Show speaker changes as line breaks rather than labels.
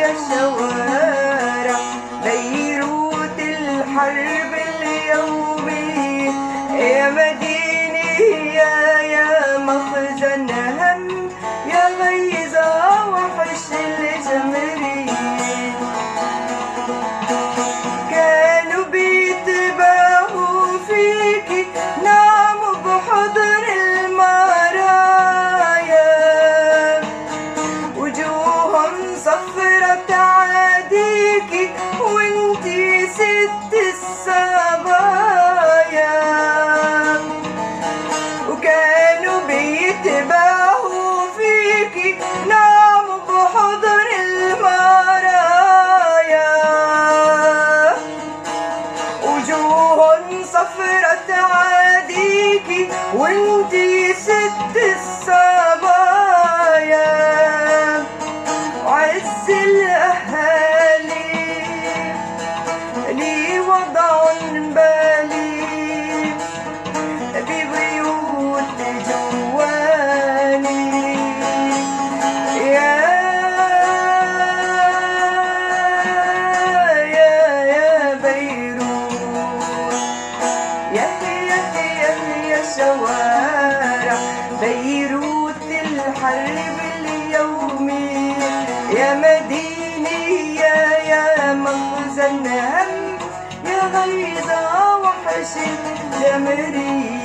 يا شوارع بيروت الحرب اليومي، يا مديني يا مخزن هم، يا غيظة وحش الجمري. كانوا بيتباهوا فيكي ناموا بحضن المرايا، وجوههم صفرة تعاديكي وانتي ست الصبايا. وكانوا بيتباهوا فيكي ناموا بحضن المرايا، وجوههم صفرة تعاديكي وانتي ست الصبايا. وعز الأهالي لي وضع بالي ببيوت جواني، يا بيروت يا شوارع بيروت الحرب اليومي، يا مديني يا مخزن هم، يا غيظة وحش الجمري.